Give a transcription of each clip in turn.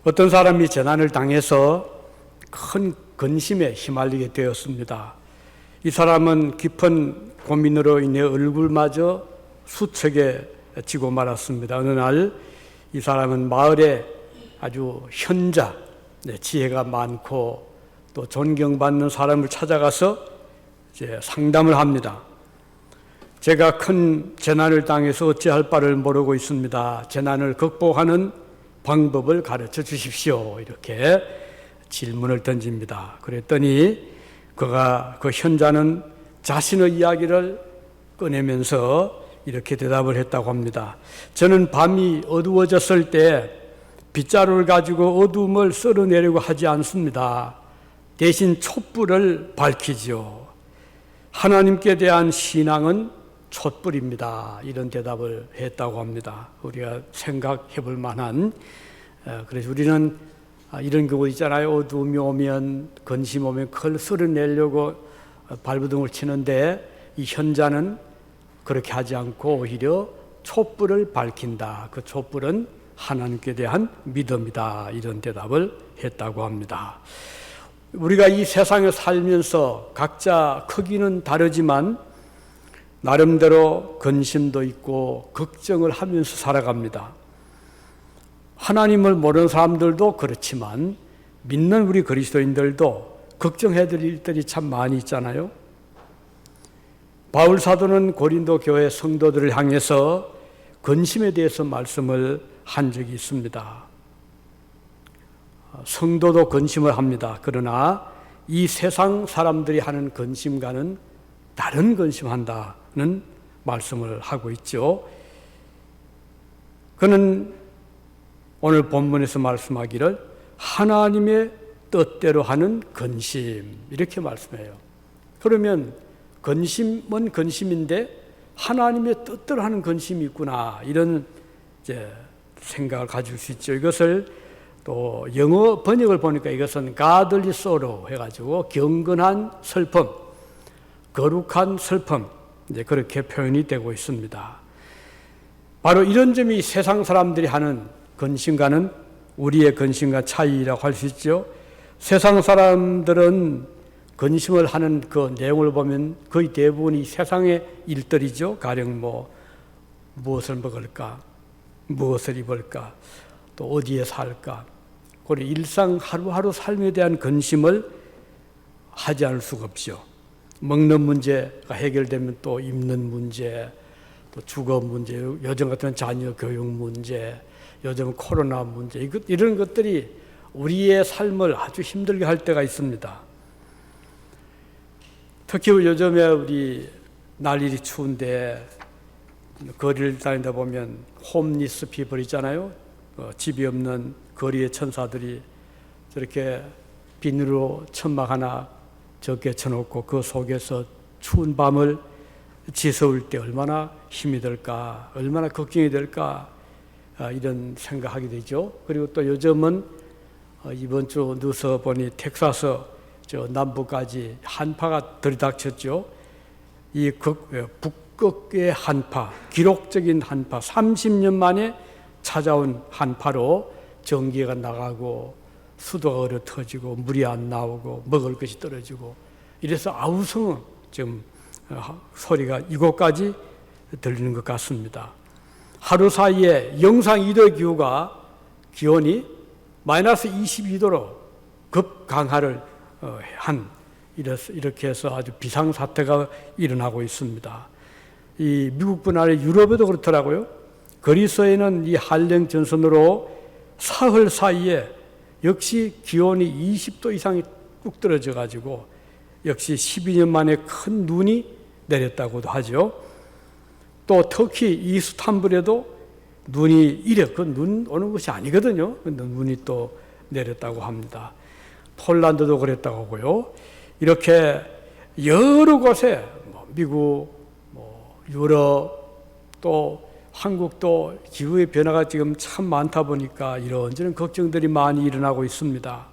어떤 사람이 재난을 당해서 큰 근심에 휘말리게 되었습니다. 이 사람은 깊은 고민으로 인해 얼굴마저 수척해지고 말았습니다. 어느 날 이 사람은 마을에 아주 현자, 지혜가 많고 또 존경받는 사람을 찾아가서 이제 상담을 합니다. 제가 큰 재난을 당해서 어찌할 바를 모르고 있습니다. 재난을 극복하는 방법을 가르쳐 주십시오. 이렇게 질문을 던집니다. 그랬더니 그 현자는 자신의 이야기를 꺼내면서 이렇게 대답을 했다고 합니다. 저는 밤이 어두워졌을 때 빗자루를 가지고 어둠을 썰어내려고 하지 않습니다. 대신 촛불을 밝히죠. 하나님께 대한 신앙은 촛불입니다. 이런 대답을 했다고 합니다. 우리가 생각해 볼 만한, 그래서 우리는 이런 경우 있잖아요. 어둠이 오면, 근심 오면 그걸 썰어내려고 발버둥을 치는데 이 현자는 그렇게 하지 않고 오히려 촛불을 밝힌다. 그 촛불은 하나님께 대한 믿음이다. 이런 대답을 했다고 합니다. 우리가 이 세상에 살면서 각자 크기는 다르지만 나름대로 근심도 있고 걱정을 하면서 살아갑니다. 하나님을 모르는 사람들도 그렇지만 믿는 우리 그리스도인들도 걱정해야 될 일들이 참 많이 있잖아요. 바울 사도는 고린도 교회 성도들을 향해서 근심에 대해서 말씀을 한 적이 있습니다. 성도도 근심을 합니다. 그러나 이 세상 사람들이 하는 근심과는 다른 근심한다는 말씀을 하고 있죠. 그는 오늘 본문에서 말씀하기를 하나님의 뜻대로 하는 근심 이렇게 말씀해요. 그러면 근심은 근심인데 하나님의 뜻대로 하는 근심이 있구나 이런 이제 생각을 가질 수 있죠. 이것을 또 영어 번역을 보니까 이것은 godly sorrow 해가지고 경건한 슬픔, 거룩한 슬픔 이제 그렇게 표현이 되고 있습니다. 바로 이런 점이 세상 사람들이 하는 근심과는 우리의 근심과 차이라고 할 수 있죠. 세상 사람들은 근심을 하는 그 내용을 보면 거의 대부분이 세상의 일들이죠. 가령 무엇을 먹을까, 무엇을 입을까, 또 어디에 살까. 그리고 일상 하루하루 삶에 대한 근심을 하지 않을 수가 없죠. 먹는 문제가 해결되면 또 입는 문제, 또 주거 문제, 요즘 같은 자녀 교육 문제, 요즘 코로나 문제, 이런 것들이 우리의 삶을 아주 힘들게 할 때가 있습니다. 특히 요즘에 우리 날일이 추운데 거리를 다니다 보면 홈리스 피플 있잖아요. 집이 없는 거리의 천사들이 저렇게 비닐로 천막 하나 적게 쳐놓고 그 속에서 추운 밤을 지새울 때 얼마나 힘이 들까, 얼마나 걱정이 될까 이런 생각하게 되죠. 그리고 또 요즘은 이번 주 뉴스 보니 텍사스 저 남부까지 한파가 들이닥쳤죠. 이 북극의 한파, 기록적인 한파, 30년 만에 찾아온 한파로 전기가 나가고 수도가 얼어 터지고 물이 안 나오고 먹을 것이 떨어지고 이래서 아우성은 지금 소리가 이곳까지 들리는 것 같습니다. 하루 사이에 영상 2도 기온이 마이너스 22도로 급강하를 이렇게 해서 아주 비상사태가 일어나고 있습니다. 이 미국뿐 아니라 유럽에도 그렇더라고요. 그리스에는 이 한령 전선으로 사흘 사이에 역시 기온이 20도 이상이 뚝 떨어져 가지고 역시 12년 만에 큰 눈이 내렸다고도 하죠. 또 터키 이스탄불에도 눈이 그 눈 오는 것이 아니거든요. 근데 눈이 또 내렸다고 합니다. 폴란드도 그랬다고 하고요. 이렇게 여러 곳에 미국, 유럽, 또 한국도 기후의 변화가 지금 참 많다 보니까 이런저런 걱정들이 많이 일어나고 있습니다.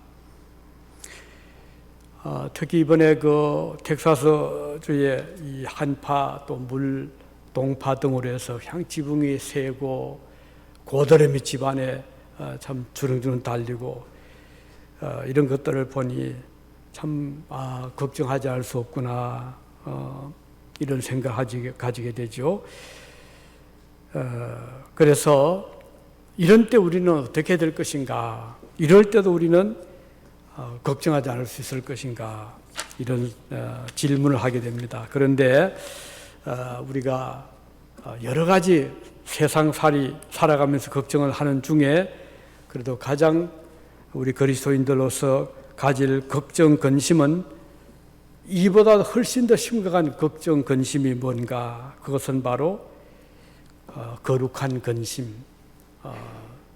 특히 이번에 그 텍사스주의 이 한파 또 물 동파 등으로 해서 지붕이 새고 고드름이 집안에 참 주렁주렁 달리고 이런 것들을 보니 참 걱정하지 않을 수 없구나 이런 생각 가지게 되죠. 그래서 이런 때 우리는 어떻게 될 것인가, 이럴 때도 우리는 걱정하지 않을 수 있을 것인가, 이런 질문을 하게 됩니다. 그런데 우리가 여러 가지 세상살이 살아가면서 걱정을 하는 중에 그래도 가장 우리 그리스도인들로서 가질 걱정, 근심은 이보다 훨씬 더 심각한 걱정, 근심이 뭔가, 그것은 바로 거룩한 근심,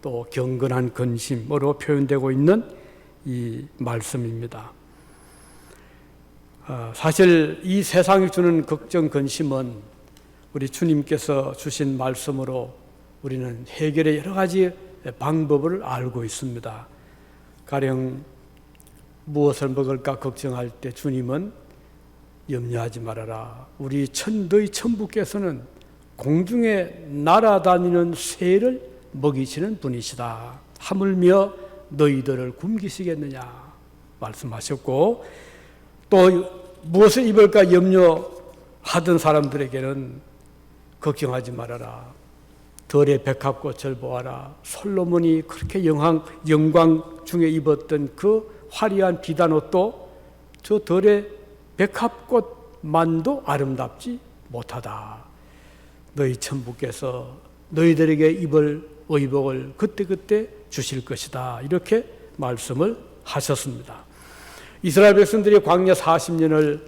또 경건한 근심으로 표현되고 있는 이 말씀입니다. 사실 이 세상이 주는 걱정, 근심은 우리 주님께서 주신 말씀으로 우리는 해결의 여러 가지 방법을 알고 있습니다. 가령 무엇을 먹을까 걱정할 때 주님은 염려하지 말아라. 우리 너희 천부께서는 공중에 날아다니는 새를 먹이시는 분이시다. 하물며 너희들을 굶기시겠느냐 말씀하셨고, 또 무엇을 입을까 염려하던 사람들에게는 걱정하지 말아라. 들의 백합꽃을 보아라. 솔로몬이 그렇게 영광 중에 입었던 그 화려한 비단옷도 저 들의 백합꽃만도 아름답지 못하다. 너희 천부께서 너희들에게 입을 의복을 그때그때 주실 것이다. 이렇게 말씀을 하셨습니다. 이스라엘 백성들이 광야 40년을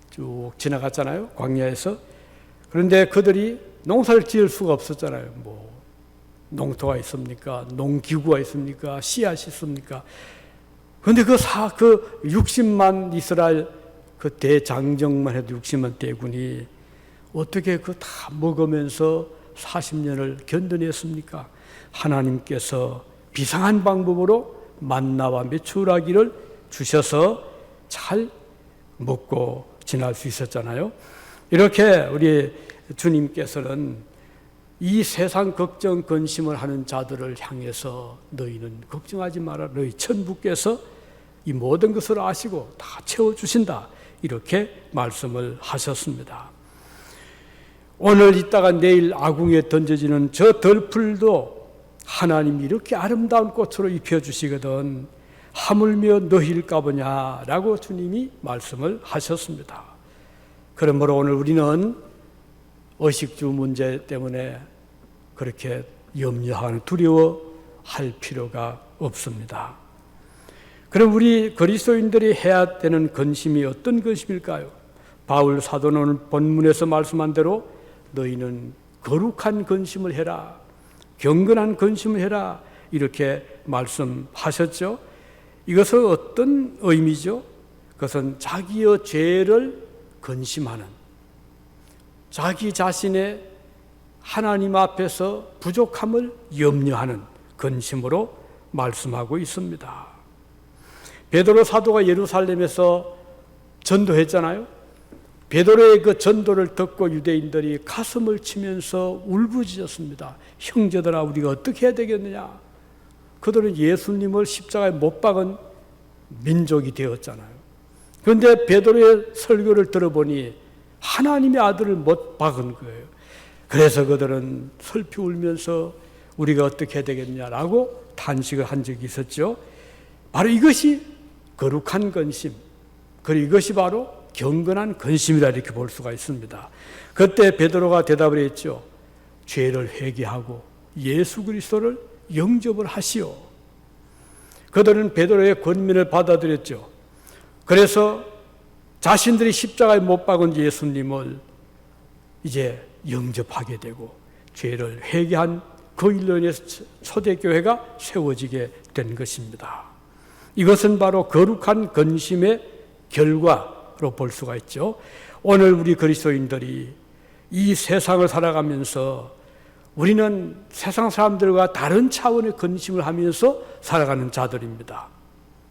쭉 지나갔잖아요. 광야에서. 그런데 그들이 농사를 지을 수가 없었잖아요. 뭐 농토가 있습니까? 농기구가 있습니까? 씨앗이 있습니까? 그런데 그 60만 이스라엘 그 대장정만 해도 60만 대군이 어떻게 그 다 먹으면서 40년을 견뎌냈습니까? 하나님께서 비상한 방법으로 만나와 메추라기를 주셔서 잘 먹고 지날 수 있었잖아요. 이렇게 우리 주님께서는 이 세상 걱정, 근심을 하는 자들을 향해서 너희는 걱정하지 마라. 너희 천부께서 이 모든 것을 아시고 다 채워주신다. 이렇게 말씀을 하셨습니다. 오늘 있다가 내일 아궁이에 던져지는 저 덜풀도 하나님이 이렇게 아름다운 꽃으로 입혀주시거든 하물며 너희일까 보냐라고 주님이 말씀을 하셨습니다. 그러므로 오늘 우리는 의식주 문제 때문에 그렇게 염려하는 두려워할 필요가 없습니다. 그럼 우리 그리스도인들이 해야 되는 근심이 어떤 근심일까요? 바울 사도는 오늘 본문에서 말씀한 대로 너희는 거룩한 근심을 해라, 경건한 근심을 해라 이렇게 말씀하셨죠. 이것은 어떤 의미죠? 그것은 자기의 죄를 근심하는, 자기 자신의 하나님 앞에서 부족함을 염려하는 근심으로 말씀하고 있습니다. 베드로 사도가 예루살렘에서 전도했잖아요. 베드로의 그 전도를 듣고 유대인들이 가슴을 치면서 울부짖었습니다. 형제들아, 우리가 어떻게 해야 되겠느냐? 그들은 예수님을 십자가에 못 박은 민족이 되었잖아요. 그런데 베드로의 설교를 들어보니 하나님의 아들을 못 박은 거예요. 그래서 그들은 슬피 울면서 우리가 어떻게 해야 되겠냐라고 탄식을 한 적이 있었죠. 바로 이것이 거룩한 근심, 그리고 이것이 바로 경건한 근심이라 이렇게 볼 수가 있습니다. 그때 베드로가 대답을 했죠. 죄를 회개하고 예수 그리스도를 영접을 하시오. 그들은 베드로의 권면을 받아들였죠. 그래서 자신들이 십자가에 못 박은 예수님을 이제 영접하게 되고 죄를 회개한 그 일로 인해서 초대교회가 세워지게 된 것입니다. 이것은 바로 거룩한 근심의 결과로 볼 수가 있죠. 오늘 우리 그리스도인들이 이 세상을 살아가면서 우리는 세상 사람들과 다른 차원의 근심을 하면서 살아가는 자들입니다.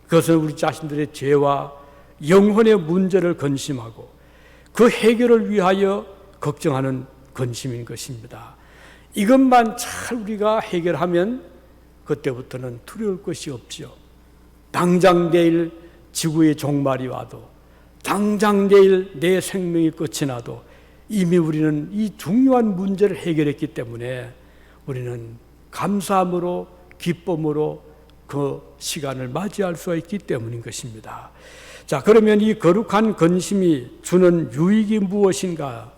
그것은 우리 자신들의 죄와 영혼의 문제를 근심하고 그 해결을 위하여 걱정하는 근심인 것입니다. 이것만 잘 우리가 해결하면 그때부터는 두려울 것이 없지요. 당장 내일 지구의 종말이 와도, 당장 내일 내 생명이 끝이 나도 이미 우리는 이 중요한 문제를 해결했기 때문에 우리는 감사함으로, 기쁨으로 그 시간을 맞이할 수가 있기 때문인 것입니다. 자, 그러면 이 거룩한 근심이 주는 유익이 무엇인가?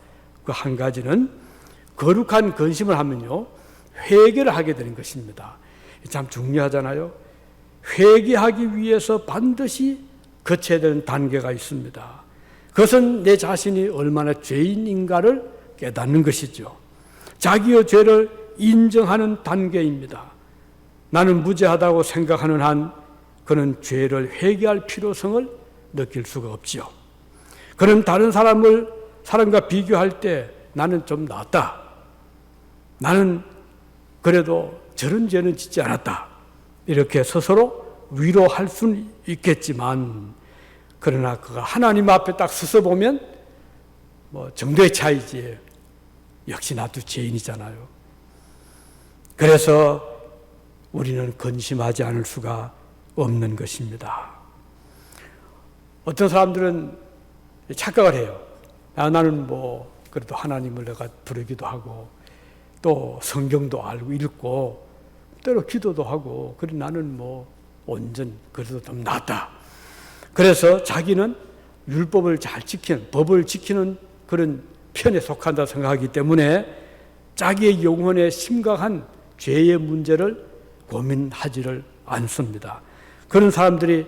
그 한 가지는 거룩한 근심을 하면요, 회개를 하게 되는 것입니다. 참 중요하잖아요. 회개하기 위해서 반드시 거쳐야 되는 단계가 있습니다. 그것은 내 자신이 얼마나 죄인인가를 깨닫는 것이죠. 자기의 죄를 인정하는 단계입니다. 나는 무죄하다고 생각하는 한 그는 죄를 회개할 필요성을 느낄 수가 없지요. 그는 다른 사람과 비교할 때 나는 좀 낫다, 나는 그래도 저런 죄는 짓지 않았다, 이렇게 스스로 위로할 수는 있겠지만, 그러나 그가 하나님 앞에 딱 서서 보면 뭐 정도의 차이지, 역시 나도 죄인이잖아요. 그래서 우리는 근심하지 않을 수가 없는 것입니다. 어떤 사람들은 착각을 해요. 나는 뭐 그래도 하나님을 내가 부르기도 하고 또 성경도 알고 읽고 때로 기도도 하고, 그래 나는 뭐 온전 그래도 좀 낫다. 그래서 자기는 율법을 잘 지키는, 법을 지키는 그런 편에 속한다 생각하기 때문에 자기의 영혼에 심각한 죄의 문제를 고민하지를 않습니다. 그런 사람들이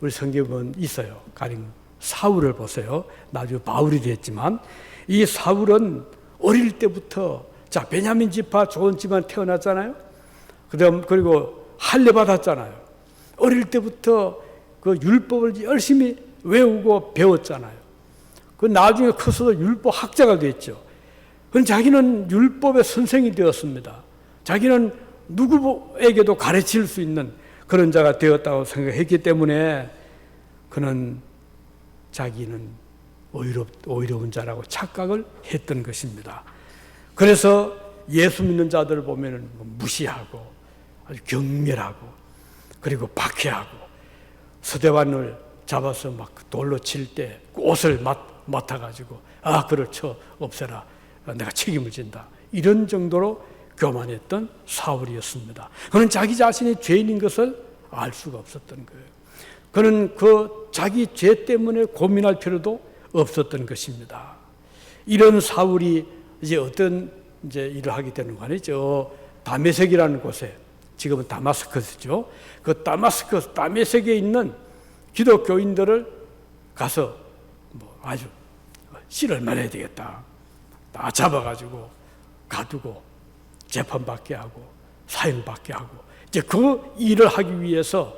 우리 성경에 보면 있어요. 가령 사울을 보세요. 나중에 바울이 됐지만 이 사울은 어릴 때부터 베냐민 지파 좋은 집안 태어났잖아요. 그리고 할례 받았잖아요. 어릴 때부터 그 율법을 열심히 외우고 배웠잖아요. 그 나중에 커서 율법 학자가 됐죠. 그럼 자기는 율법의 선생이 되었습니다. 자기는 누구에게도 가르칠 수 있는 그런 자가 되었다고 생각했기 때문에 그는 자기는 의로운 자라고 착각을 했던 것입니다. 그래서 예수 믿는 자들을 보면 무시하고 아주 경멸하고 그리고 박해하고, 서대반을 잡아서 막 돌로 칠 때 옷을 맡아가지고 그를 쳐 없애라, 내가 책임을 진다, 이런 정도로 교만했던 사울이었습니다. 그는 자기 자신이 죄인인 것을 알 수가 없었던 거예요. 그는 그 자기 죄 때문에 고민할 필요도 없었던 것입니다. 이런 사울이 이제 어떤 일을 하게 되는 거 아니죠. 다메섹이라는 곳에, 지금은 다마스커스죠. 그 다메섹에 있는 기독교인들을 가서 아주 씨를 말해야 되겠다, 다 잡아가지고 가두고 재판받게 하고 사형받게 하고, 이제 그 일을 하기 위해서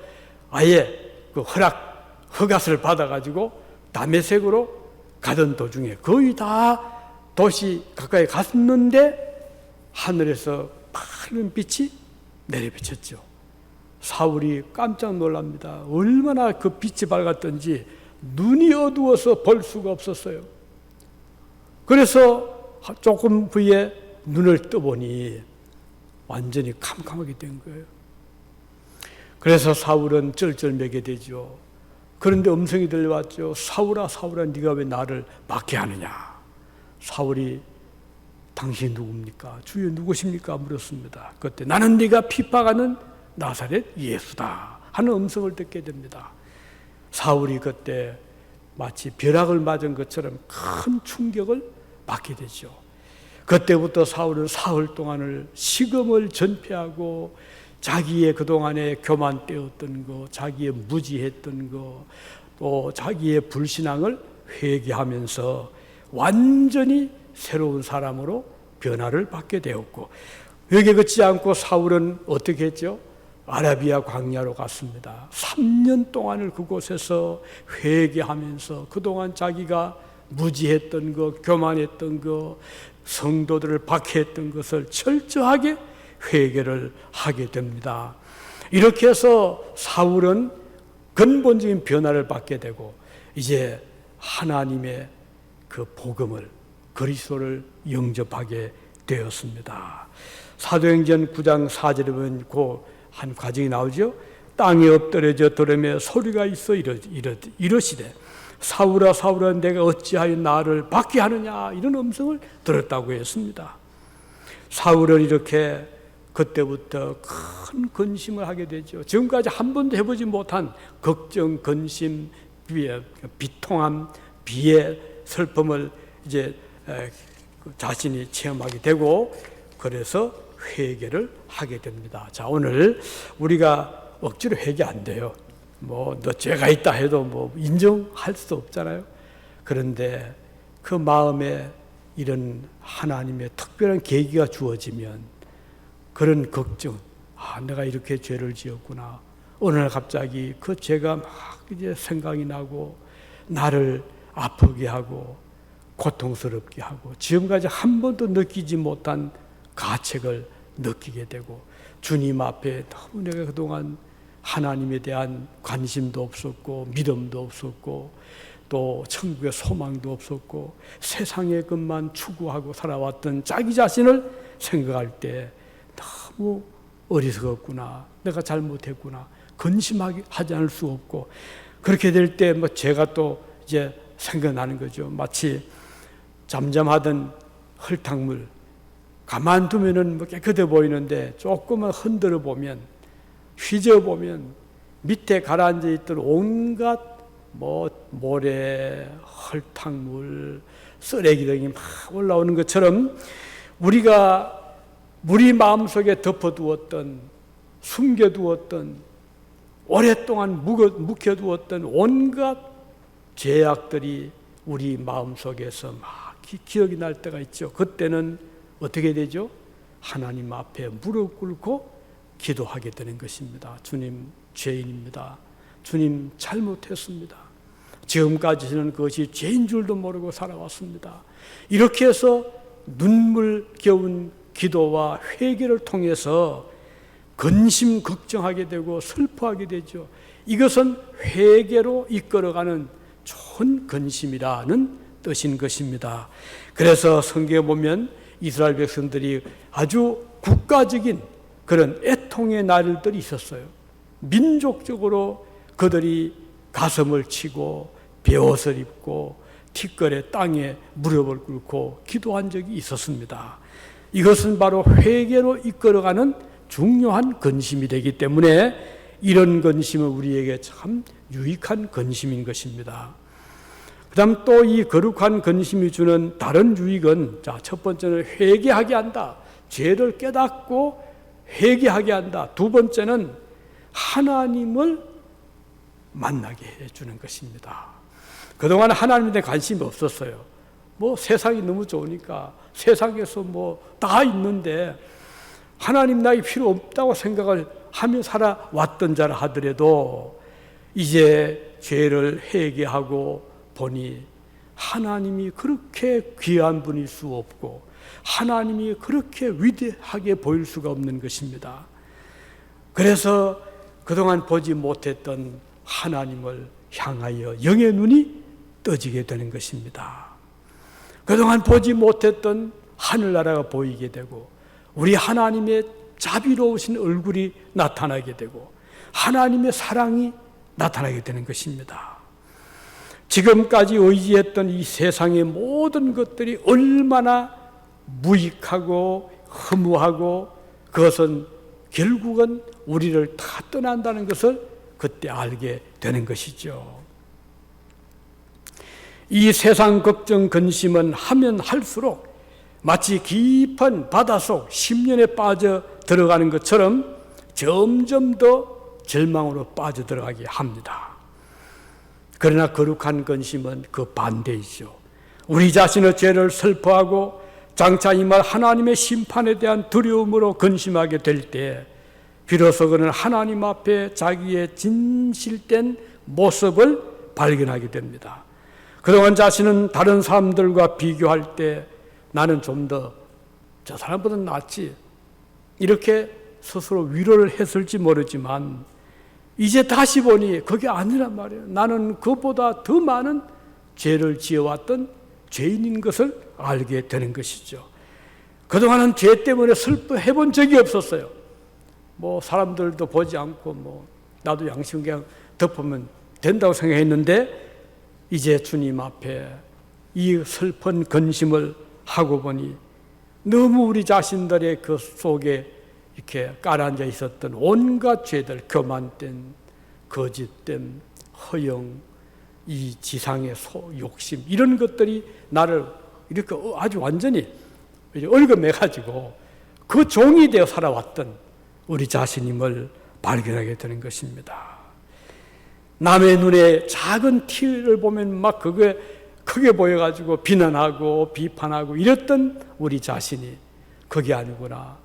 아예 그 허가서를 받아가지고 다메섹으로 가던 도중에 거의 다 도시 가까이 갔는데 하늘에서 파란 빛이 내려비쳤죠. 사울이 깜짝 놀랍니다. 얼마나 그 빛이 밝았던지 눈이 어두워서 볼 수가 없었어요. 그래서 조금 후에 눈을 떠보니 완전히 캄캄하게 된 거예요. 그래서 사울은 쩔쩔매게 되죠. 그런데 음성이 들려왔죠. 사울아, 사울아, 네가 왜 나를 박해하느냐. 사울이 당신이 누굽니까? 주여 누구십니까? 물었습니다. 그때 나는 네가 핍박하는 나사렛 예수다 하는 음성을 듣게 됩니다. 사울이 그때 마치 벼락을 맞은 것처럼 큰 충격을 받게 되죠. 그때부터 사울은 사흘 동안을 식음을 전폐하고 자기의 그동안에 교만되었던 거, 자기의 무지했던 거, 또 자기의 불신앙을 회개하면서 완전히 새로운 사람으로 변화를 받게 되었고, 여기에 그치지 않고 사울은 어떻게 했죠? 아라비아 광야로 갔습니다. 3년 동안을 그곳에서 회개하면서 그동안 자기가 무지했던 것, 교만했던 것, 성도들을 박해했던 것을 철저하게 회개를 하게 됩니다. 이렇게 해서 사울은 근본적인 변화를 받게 되고 이제 하나님의 그 복음을, 그리스도를 영접하게 되었습니다. 사도행전 9장 4절에 보면 그 한 과정이 나오죠. 땅에 엎드려져 들으며 소리가 있어 이러시되 사울아 사울아 내가 어찌하여 나를 박해 하느냐, 이런 음성을 들었다고 했습니다. 사울은 이렇게 그때부터 큰 근심을 하게 되죠. 지금까지 한 번도 해보지 못한 걱정, 근심, 비통함, 비애, 슬픔을 이제 자신이 체험하게 되고, 그래서 회개를 하게 됩니다. 자, 오늘 우리가 억지로 회개 안 돼요. 뭐 너 죄가 있다 해도 뭐 인정할 수 없잖아요. 그런데 그 마음에 이런 하나님의 특별한 계기가 주어지면 그런 걱정, 내가 이렇게 죄를 지었구나. 어느 날 갑자기 그 죄가 막 이제 생각이 나고 나를 아프게 하고 고통스럽게 하고 지금까지 한 번도 느끼지 못한 가책을 느끼게 되고, 주님 앞에 너무 내가 그동안 하나님에 대한 관심도 없었고 믿음도 없었고 또 천국의 소망도 없었고 세상의 것만 추구하고 살아왔던 자기 자신을 생각할 때 너무 어리석었구나, 내가 잘못했구나, 근심하지 않을 수 없고, 그렇게 될 때 뭐 제가 또 이제 생각나는 거죠. 마치 잠잠하던 흙탕물, 가만두면은 뭐 깨끗해 보이는데 조금만 흔들어 보면, 휘저 보면 밑에 가라앉아 있던 온갖 뭐 모래, 흙탕물, 쓰레기 등이 막 올라오는 것처럼 우리가 우리 마음속에 덮어두었던, 숨겨두었던, 오랫동안 묵혀두었던 온갖 죄악들이 우리 마음속에서 막 기억이 날 때가 있죠. 그때는 어떻게 되죠? 하나님 앞에 무릎 꿇고 기도하게 되는 것입니다. 주님, 죄인입니다. 주님, 잘못했습니다. 지금까지는 그것이 죄인 줄도 모르고 살아왔습니다. 이렇게 해서 눈물겨운 기도와 회개를 통해서 근심 걱정하게 되고 슬퍼하게 되죠. 이것은 회개로 이끌어가는 좋은 근심이라는 뜻인 것입니다. 그래서 성경에 보면 이스라엘 백성들이 아주 국가적인 그런 애통의 날들이 있었어요. 민족적으로 그들이 가슴을 치고 베옷을 입고 티끌의 땅에 무릎을 꿇고 기도한 적이 있었습니다. 이것은 바로 회개로 이끌어가는 중요한 근심이 되기 때문에 이런 근심은 우리에게 참 유익한 근심인 것입니다. 그 다음 또 이 거룩한 근심이 주는 다른 유익은, 자, 첫 번째는 회개하게 한다. 죄를 깨닫고 회개하게 한다. 두 번째는 하나님을 만나게 해주는 것입니다. 그동안 하나님에 대해 관심이 없었어요. 뭐 세상이 너무 좋으니까 세상에서 뭐 다 있는데 하나님 나에게 필요 없다고 생각을 하며 살아왔던 자라 하더라도 이제 죄를 회개하고 보니 하나님이 그렇게 귀한 분일 수 없고 하나님이 그렇게 위대하게 보일 수가 없는 것입니다. 그래서 그동안 보지 못했던 하나님을 향하여 영의 눈이 떠지게 되는 것입니다. 그동안 보지 못했던 하늘나라가 보이게 되고 우리 하나님의 자비로우신 얼굴이 나타나게 되고 하나님의 사랑이 나타나게 되는 것입니다. 지금까지 의지했던 이 세상의 모든 것들이 얼마나 무익하고 허무하고 그것은 결국은 우리를 다 떠난다는 것을 그때 알게 되는 것이죠. 이 세상 걱정 근심은 하면 할수록 마치 깊은 바닷속 심연에 빠져 들어가는 것처럼 점점 더 절망으로 빠져 들어가게 합니다. 그러나 거룩한 근심은 그 반대이죠. 우리 자신의 죄를 슬퍼하고 장차 임할 하나님의 심판에 대한 두려움으로 근심하게 될 때 비로소 그는 하나님 앞에 자기의 진실된 모습을 발견하게 됩니다. 그동안 자신은 다른 사람들과 비교할 때 나는 좀 더 저 사람보다 낫지 이렇게 스스로 위로를 했을지 모르지만 이제 다시 보니 그게 아니란 말이에요. 나는 그보다 더 많은 죄를 지어왔던 죄인인 것을 알게 되는 것이죠. 그동안은 죄 때문에 슬퍼해 본 적이 없었어요. 뭐 사람들도 보지 않고 뭐 나도 양심 그냥 덮으면 된다고 생각했는데 이제 주님 앞에 이 슬픈 근심을 하고 보니 너무 우리 자신들의 그 속에 이렇게 깔아앉아 있었던 온갖 죄들, 교만됨, 거짓됨, 허영, 이 지상의 욕심 이런 것들이 나를 이렇게 아주 완전히 얽어매가지고 그 종이 되어 살아왔던 우리 자신임을 발견하게 되는 것입니다. 남의 눈에 작은 티를 보면 막 그게 크게 보여가지고 비난하고 비판하고 이랬던 우리 자신이 그게 아니구나.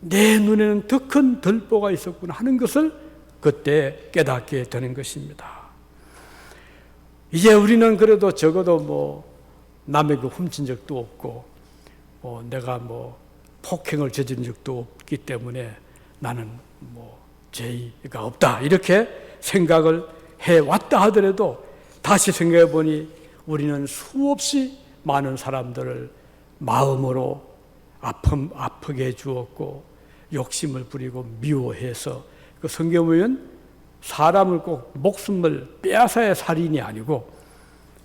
내 눈에는 더 큰 들보가 있었구나 하는 것을 그때 깨닫게 되는 것입니다. 이제 우리는 그래도 적어도 뭐 남의 그 훔친 적도 없고 내가 뭐 폭행을 저지른 적도 없기 때문에 나는 뭐 죄가 없다 이렇게 생각을 해왔다 하더라도 다시 생각해 보니 우리는 수없이 많은 사람들을 마음으로 아프게 해주었고 욕심을 부리고 미워해서 그 성경 보면 사람을 꼭 목숨을 빼앗아야 살인이 아니고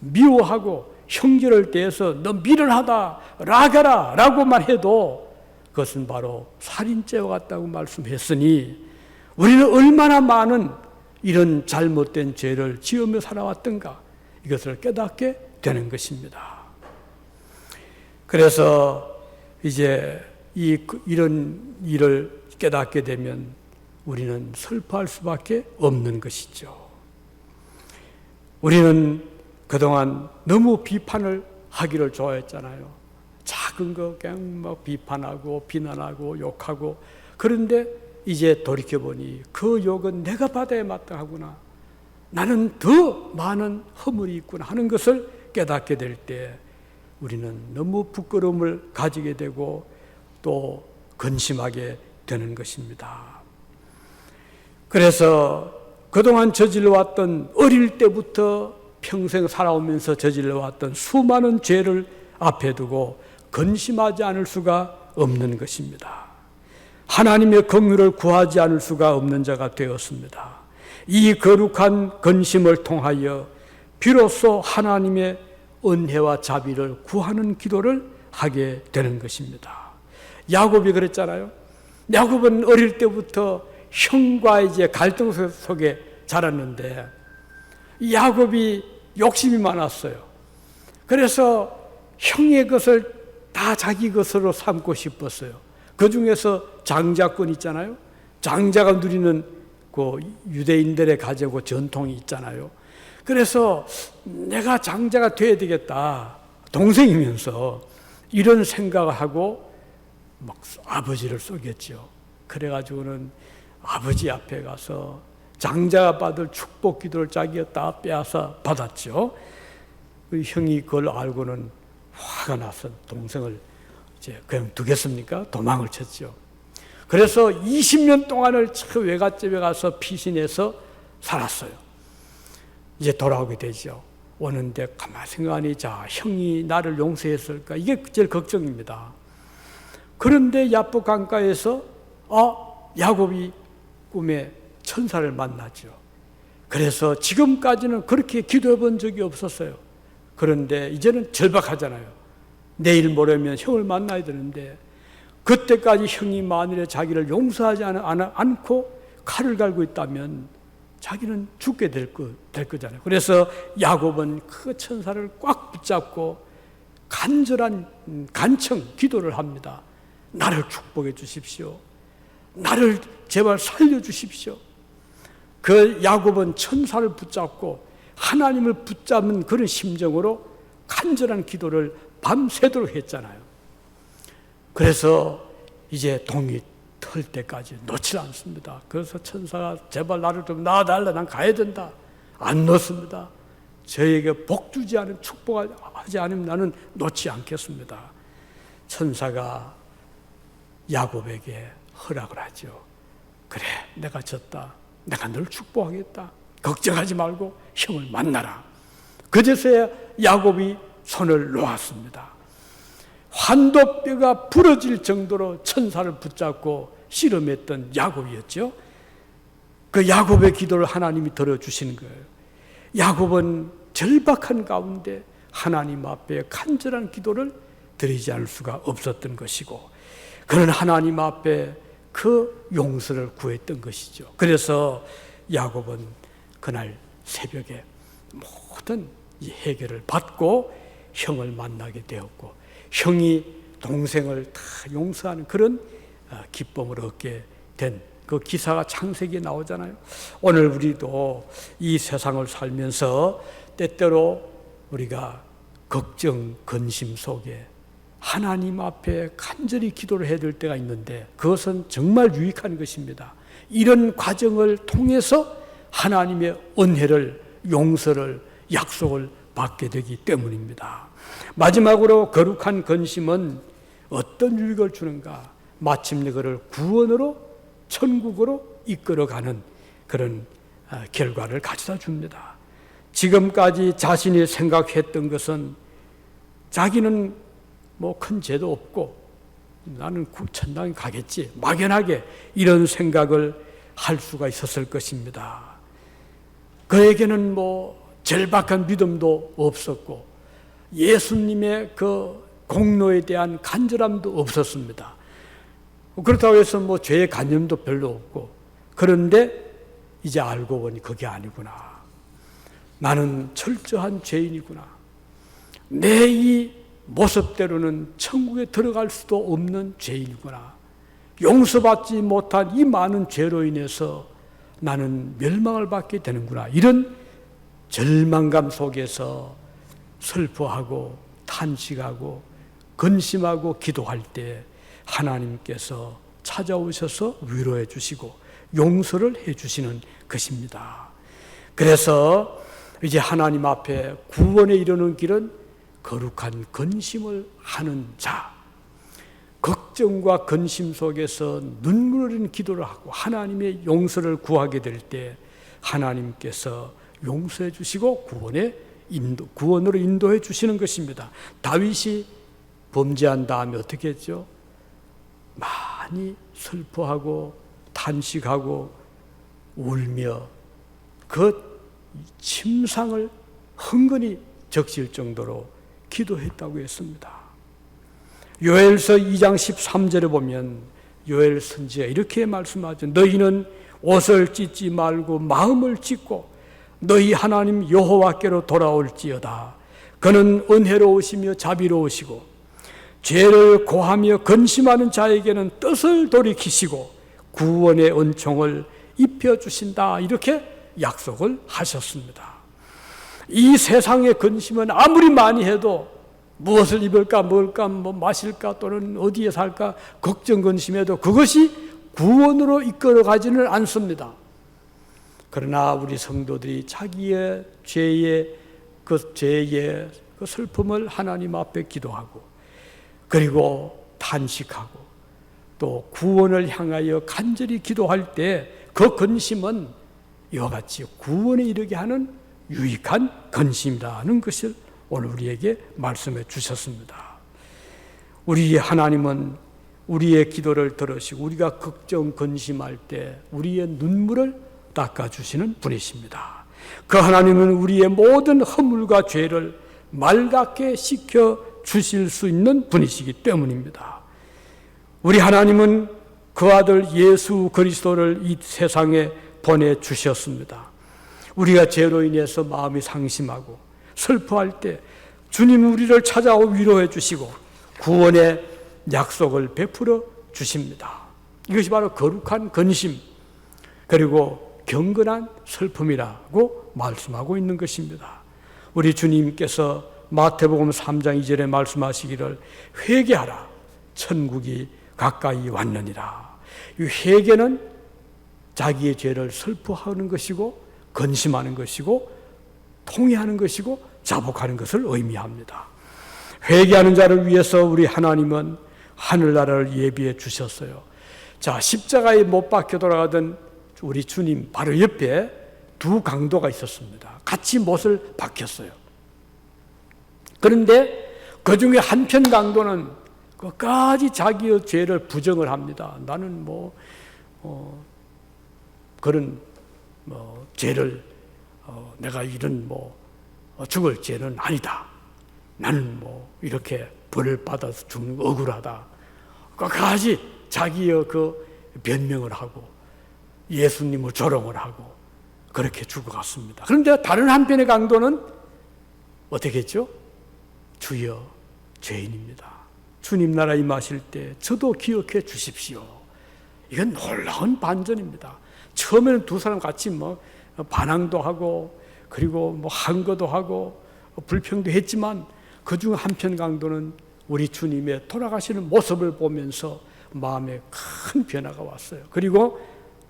미워하고 형제를 대해서 너 미련하다 라가라 라고만 해도 그것은 바로 살인죄와 같다고 말씀했으니 우리는 얼마나 많은 이런 잘못된 죄를 지으며 살아왔던가 이것을 깨닫게 되는 것입니다. 그래서 이제 이런 일을 깨닫게 되면 우리는 슬퍼할 수밖에 없는 것이죠. 우리는 그동안 너무 비판을 하기를 좋아했잖아요. 작은 거 그냥 막 비판하고 비난하고 욕하고 그런데 이제 돌이켜보니 그 욕은 내가 받아야 마땅하구나. 나는 더 많은 허물이 있구나 하는 것을 깨닫게 될 때 우리는 너무 부끄러움을 가지게 되고 또 근심하게 되는 것입니다. 그래서 그동안 저질러왔던 어릴 때부터 평생 살아오면서 저질러왔던 수많은 죄를 앞에 두고 근심하지 않을 수가 없는 것입니다. 하나님의 긍휼을 구하지 않을 수가 없는 자가 되었습니다. 이 거룩한 근심을 통하여 비로소 하나님의 은혜와 자비를 구하는 기도를 하게 되는 것입니다. 야곱이 그랬잖아요. 야곱은 어릴 때부터 형과 이제 갈등 속에 자랐는데 야곱이 욕심이 많았어요. 그래서 형의 것을 다 자기 것으로 삼고 싶었어요. 그 중에서 장자권 있잖아요. 장자가 누리는 그 유대인들의 가지고 전통이 있잖아요. 그래서 내가 장자가 돼야 되겠다. 동생이면서 이런 생각을 하고 막 아버지를 속였죠. 그래가지고는 아버지 앞에 가서 장자가 받을 축복 기도를 자기가 다 빼앗아 받았죠. 그 형이 그걸 알고는 화가 나서 동생을 이제 그냥 두겠습니까? 도망을 쳤죠. 그래서 20년 동안을 저 외갓집에 가서 피신해서 살았어요. 이제 돌아오게 되죠. 오는데 가만히 생각하니 자 형이 나를 용서했을까? 이게 제일 걱정입니다. 그런데 야복 강가에서 야곱이 꿈에 천사를 만나죠. 그래서 지금까지는 그렇게 기도해 본 적이 없었어요. 그런데 이제는 절박하잖아요. 내일 모레면 형을 만나야 되는데 그때까지 형이 만일에 자기를 용서하지 않고 칼을 갈고 있다면 자기는 죽게 될 거잖아요. 그래서 야곱은 그 천사를 꽉 붙잡고 간절한 간청 기도를 합니다. 나를 축복해 주십시오. 나를 제발 살려주십시오. 그 야곱은 천사를 붙잡고 하나님을 붙잡는 그런 심정으로 간절한 기도를 밤새도록 했잖아요. 그래서 이제 동이 털 때까지 놓지 않습니다. 그래서 천사가 제발 나를 좀 놔달라. 난 가야 된다. 안 놓습니다. 저에게 복 주지 않으면 축복하지 않으면 나는 놓지 않겠습니다. 천사가 야곱에게 허락을 하죠. 그래, 내가 졌다. 내가 널 축복하겠다. 걱정하지 말고 형을 만나라. 그제서야 야곱이 손을 놓았습니다. 환도뼈가 부러질 정도로 천사를 붙잡고 씨름했던 야곱이었죠. 그 야곱의 기도를 하나님이 들어주시는 거예요. 야곱은 절박한 가운데 하나님 앞에 간절한 기도를 드리지 않을 수가 없었던 것이고, 그는 하나님 앞에 그 용서를 구했던 것이죠. 그래서 야곱은 그날 새벽에 모든 이 해결을 받고 형을 만나게 되었고, 형이 동생을 다 용서하는 그런 기쁨을 얻게 된 그 기사가 창세기에 나오잖아요. 오늘 우리도 이 세상을 살면서 때때로 우리가 걱정, 근심 속에 하나님 앞에 간절히 기도를 해야 될 때가 있는데, 그것은 정말 유익한 것입니다. 이런 과정을 통해서 하나님의 은혜를, 용서를, 약속을 받게 되기 때문입니다. 마지막으로 거룩한 근심은 어떤 유익을 주는가? 마침내 그를 구원으로, 천국으로 이끌어가는 그런 결과를 가져다 줍니다. 지금까지 자신이 생각했던 것은 자기는 뭐 큰 죄도 없고 나는 천당에 가겠지, 막연하게 이런 생각을 할 수가 있었을 것입니다. 그에게는 뭐 절박한 믿음도 없었고 예수님의 그 공로에 대한 간절함도 없었습니다. 그렇다고 해서 뭐 죄의 관념도 별로 없고, 그런데 이제 알고 보니 그게 아니구나. 나는 철저한 죄인이구나. 내 이 모습대로는 천국에 들어갈 수도 없는 죄인이구나. 용서받지 못한 이 많은 죄로 인해서 나는 멸망을 받게 되는구나. 이런 절망감 속에서 슬퍼하고 탄식하고 근심하고 기도할 때 하나님께서 찾아오셔서 위로해 주시고 용서를 해 주시는 것입니다. 그래서 이제 하나님 앞에 구원에 이르는 길은 거룩한 근심을 하는 자, 걱정과 근심 속에서 눈물 흘리는 기도를 하고 하나님의 용서를 구하게 될 때 하나님께서 용서해 주시고 구원으로 인도해 주시는 것입니다. 다윗이 범죄한 다음에 어떻게 했죠? 많이 슬퍼하고 탄식하고 울며 그 침상을 흥건히 적실 정도로 기도했다고 했습니다. 요엘서 2장 13절에 보면 요엘 선지가 이렇게 말씀하죠. 너희는 옷을 찢지 말고 마음을 찢고 너희 하나님 여호와께로 돌아올지어다. 그는 은혜로우시며 자비로우시고 죄를 고하며 근심하는 자에게는 뜻을 돌이키시고 구원의 은총을 입혀주신다. 이렇게 약속을 하셨습니다. 이 세상의 근심은 아무리 많이 해도 무엇을 입을까, 먹을까, 뭐 마실까, 또는 어디에 살까 걱정 근심해도 그것이 구원으로 이끌어가지는 않습니다. 그러나 우리 성도들이 자기의 죄의 그 슬픔을 하나님 앞에 기도하고 그리고 탄식하고 또 구원을 향하여 간절히 기도할 때 그 근심은 이와 같이 구원에 이르게 하는 유익한 근심이라는 것을 오늘 우리에게 말씀해 주셨습니다. 우리 하나님은 우리의 기도를 들으시고 우리가 걱정 근심할 때 우리의 눈물을 닦아주시는 분이십니다. 그 하나님은 우리의 모든 허물과 죄를 맑게 씻겨 주실 수 있는 분이시기 때문입니다. 우리 하나님은 그 아들 예수 그리스도를 이 세상에 보내주셨습니다. 우리가 죄로 인해서 마음이 상심하고 슬퍼할 때 주님 우리를 찾아오 위로해 주시고 구원의 약속을 베풀어 주십니다. 이것이 바로 거룩한 근심 그리고 경건한 슬픔이라고 말씀하고 있는 것입니다. 우리 주님께서 마태복음 3장 2절에 말씀하시기를 회개하라 천국이 가까이 왔느니라. 이 회개는 자기의 죄를 슬퍼하는 것이고 근심하는 것이고 통회하는 것이고 자복하는 것을 의미합니다. 회개하는 자를 위해서 우리 하나님은 하늘나라를 예비해 주셨어요. 자, 십자가에 못 박혀 돌아가던 우리 주님 바로 옆에 두 강도가 있었습니다. 같이 못을 박혔어요. 그런데 그 중에 한편 강도는 끝까지 자기의 죄를 부정을 합니다. 나는 그런 죄를 내가 이런 죽을 죄는 아니다. 나는 이렇게 벌을 받아서 죽는 거 억울하다. 끝까지 자기의 그 변명을 하고 예수님을 조롱을 하고 그렇게 죽어갔습니다. 그런데 다른 한편의 강도는 어떻게 했죠? 주여 죄인입니다. 주님 나라 임하실 때 저도 기억해 주십시오. 이건 놀라운 반전입니다. 처음에는 두 사람 같이 반항도 하고 그리고 항거도 하고 불평도 했지만 그중 한편 강도는 우리 주님의 돌아가시는 모습을 보면서 마음에 큰 변화가 왔어요. 그리고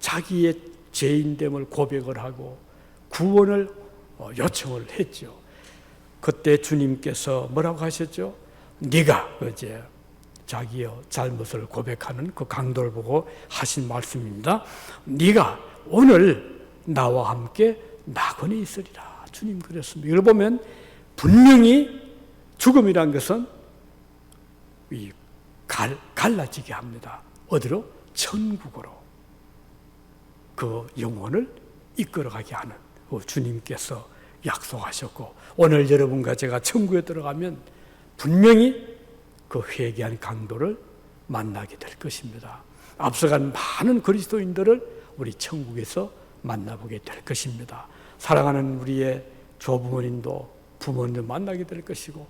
자기의 죄인됨을 고백을 하고 구원을 요청을 했죠. 그때 주님께서 뭐라고 하셨죠? 네가 이제 자기의 잘못을 고백하는 그 강도를 보고 하신 말씀입니다. 네가 오늘 나와 함께 낙원에 있으리라. 주님 그랬습니다. 이걸 보면 분명히 죽음이란 것은 갈라지게 합니다. 어디로? 천국으로. 그 영혼을 이끌어가게 하는 주님께서 약속하셨고 오늘 여러분과 제가 천국에 들어가면 분명히 그 회개한 강도를 만나게 될 것입니다. 앞서간 많은 그리스도인들을 우리 천국에서 만나보게 될 것입니다. 사랑하는 우리의 조부모님도 부모님도 만나게 될 것이고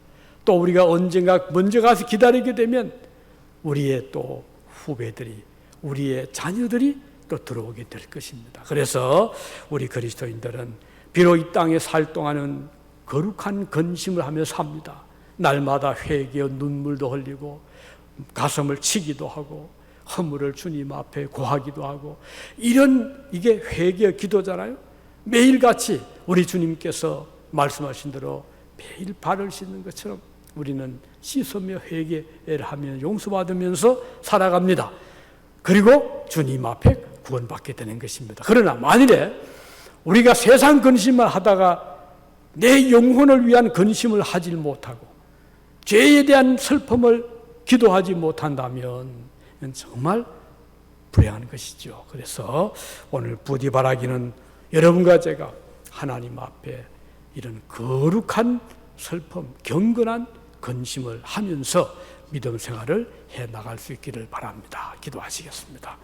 또 우리가 언젠가 먼저 가서 기다리게 되면 우리의 또 후배들이 우리의 자녀들이 또 들어오게 될 것입니다. 그래서 우리 그리스도인들은 비록 이 땅에 살 동안은 거룩한 근심을 하며 삽니다. 날마다 회개의 눈물도 흘리고 가슴을 치기도 하고 허물을 주님 앞에 고하기도 하고 이게 회개의 기도잖아요. 매일같이 우리 주님께서 말씀하신 대로 매일 발을 씻는 것처럼 우리는 씻으며 회개를 하며 용서받으면서 살아갑니다. 그리고 주님 앞에 구원받게 되는 것입니다. 그러나 만일에 우리가 세상 근심을 하다가 내 영혼을 위한 근심을 하지 못하고 죄에 대한 슬픔을 기도하지 못한다면 정말 불행한 것이죠. 그래서 오늘 부디 바라기는 여러분과 제가 하나님 앞에 이런 거룩한 슬픔, 경건한 근심을 하면서 믿음 생활을 해 나갈 수 있기를 바랍니다. 기도하시겠습니다.